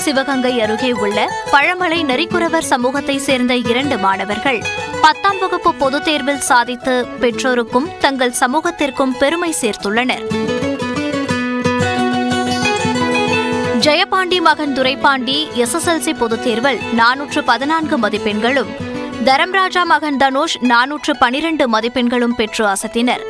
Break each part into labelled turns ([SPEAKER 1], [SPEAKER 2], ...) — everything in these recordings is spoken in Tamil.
[SPEAKER 1] சிவகங்கை அருகே உள்ள பழமலை நரிக்குறவர் சமூகத்தை சேர்ந்த 2 மாணவர்கள் 10ஆம் வகுப்பு பொதுத் தேர்வில் சாதித்து பெற்றோருக்கும் தங்கள் சமூகத்திற்கும் பெருமை சேர்த்துள்ளனர். ஜெயபாண்டி மகன் துரைபாண்டி SSLC பொதுத் தேர்வில் 414 மதிப்பெண்களும், தரம்ராஜா மகன் தனுஷ் 412 மதிப்பெண்களும் பெற்று அசத்தினர்.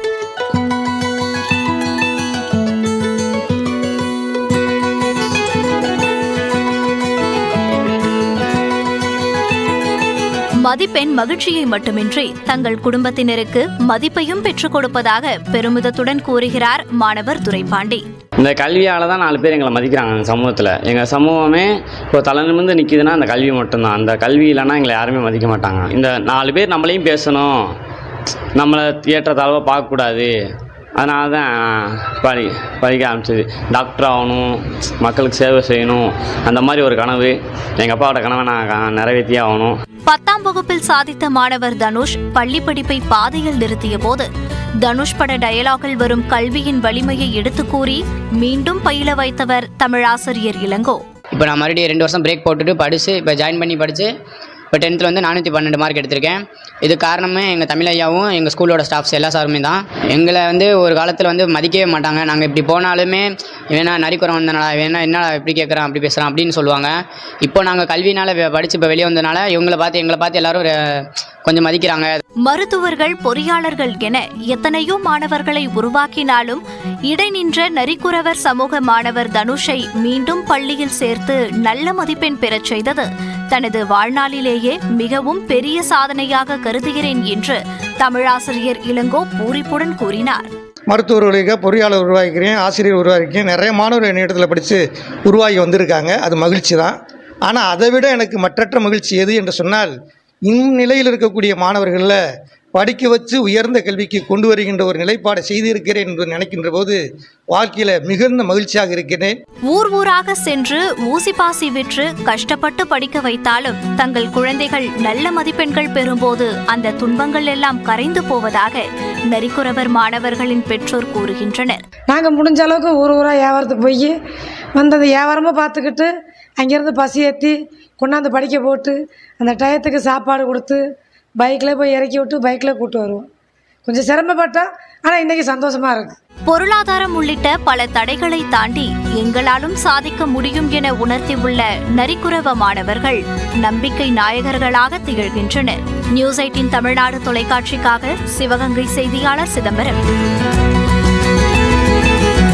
[SPEAKER 1] மதிப்பெண் மகிழ்ச்சியை மட்டுமின்றி தங்கள் குடும்பத்தினருக்கு மதிப்பையும் பெற்றுக் கொடுப்பதாக பெருமிதத்துடன் கூறுகிறார் மாணவர் துரைபாண்டி.
[SPEAKER 2] இந்த கல்வியால் தான் 4 பேர் எங்களை மதிக்கிறாங்க. எங்கள் சமூகத்தில் எங்கள் சமூகமே இப்போ தலை நிமிர்ந்து நிற்கிதுன்னா அந்த கல்வி மட்டும்தான். அந்த கல்வி இல்லைன்னா எங்களை யாருமே மதிக்க மாட்டாங்க. இந்த 4 பேர் நம்மளையும் பேசணும், நம்மளை ஏற்ற தாழ்வாக பார்க்கக்கூடாது, அதனால தான் படிக்க ஆரம்பிச்சது. டாக்டர் ஆகணும், மக்களுக்கு சேவை செய்யணும், அந்த மாதிரி ஒரு கனவு. எங்கள் அப்பாவோட கனவை நான் நிறைவேற்றியே ஆகணும்.
[SPEAKER 1] 10ஆம் வகுப்பில் சாதித்த மாணவர் தனுஷ் பள்ளி படிப்பை பாதையில் நிறுத்திய போது தனுஷ் பட டயலாகில் வரும் கல்வியின் வலிமையை எடுத்துக் கூறி மீண்டும் பயில வைத்தவர் தமிழாசிரியர் இளங்கோ.
[SPEAKER 3] இப்போ நான் மறுபடியும் 2 வருஷம் பிரேக் போட்டுட்டு படித்து இப்போ ஜாயின் பண்ணி படித்து இப்போ 10th வந்து 412 மார்க் எடுத்திருக்கேன். இது காரணமே எங்கள் தமிழ் ஐயாவும் எங்கள் ஸ்கூலோட ஸ்டாஃப்ஸ் எல்லா சாருமே தான். எங்களை வந்து ஒரு காலத்தில் வந்து மதிக்கவே மாட்டாங்க. நாங்கள் இப்படி போனாலுமே வேணா நரிக்குறம் வந்தனால வேணா என்ன இப்படி கேட்குறான் அப்படி பேசுகிறான் அப்படின்னு சொல்லுவாங்க. இப்போ நாங்கள் கல்வினால் படித்து இப்போ வெளியே வந்ததுனால எங்களை பார்த்து எல்லாரும் கொஞ்சம் மதிக்கிறாங்க.
[SPEAKER 1] மருத்துவர்கள், பொறியாளர்கள் என எத்தனையோ மாணவர்களை உருவாக்கினாலும் இடைநின்ற நரிக்குறவர் சமூக மாணவர் தனுஷை மீண்டும் பள்ளியில் சேர்த்து நல்ல மதிப்பெண் பெறச் செய்தது தனது வாழ்நாளிலேயே மிகவும் பெரிய சாதனையாக கருதுகிறேன் என்று தமிழாசிரியர் இளங்கோ பூரிப்புடன் கூறினார்.
[SPEAKER 4] மருத்துவர்களுக்கு பொறியாளர் உருவாக்கிறேன், ஆசிரியர் உருவாக்கிறேன், நிறைய மாணவர்கள் என்னிடத்தில் படித்து உருவாகி வந்திருக்காங்க. அது மகிழ்ச்சி தான். ஆனால் அதை விட எனக்கு மற்றற்ற மகிழ்ச்சி எது என்று சொன்னால், இந்நிலையில் இருக்கக்கூடிய மாணவர்களில் படிக்க வச்சு உயர்ந்த கல்விக்கு கொண்டு வருகின்ற ஒரு நிலைப்பாடை செய்திருக்கிறேன் என்று நினைக்கின்ற போது வாழ்க்கையில் மிகுந்த மகிழ்ச்சியாக இருக்கிறேன்.
[SPEAKER 1] ஊர் ஊராக சென்று ஊசி பாசி விற்று கஷ்டப்பட்டு படிக்க வைத்தாலும் தங்கள் குழந்தைகள் நல்ல மதிப்பெண்கள் பெறும்போது அந்த துன்பங்கள் எல்லாம் கரைந்து போவதாக நரிக்குறவர் மாணவர்களின் பெற்றோர் கூறுகின்றனர்.
[SPEAKER 5] நாங்கள் முடிஞ்ச அளவுக்கு ஊர் ஊராக வியாபாரத்துக்கு போய் வந்தது வியாபாரமாக பார்த்துக்கிட்டு அங்கேருந்து பசி ஏற்றி கொண்டாந்து படிக்க போட்டு அந்த டயத்துக்கு சாப்பாடு கொடுத்து பைக்கில் போய் இறக்கி விட்டு பைக்கில் கூட்டு வருவோம். கொஞ்சம் சிரமப்பட்டோம், ஆனால் இன்றைக்கி சந்தோஷமாக இருக்குது.
[SPEAKER 1] பொருளாதாரம் உள்ளிட்ட பல தடைகளை தாண்டி எங்களாலும் சாதிக்க முடியும் என உணர்த்தியுள்ள நரிக்குறவ மாணவர்கள் நம்பிக்கை நாயகர்களாக திகழ்கின்றனர். நியூஸ் 18 தமிழ்நாடு தொலைக்காட்சிக்காக சிவகங்கை செய்தியாளர் சிதம்பரம்.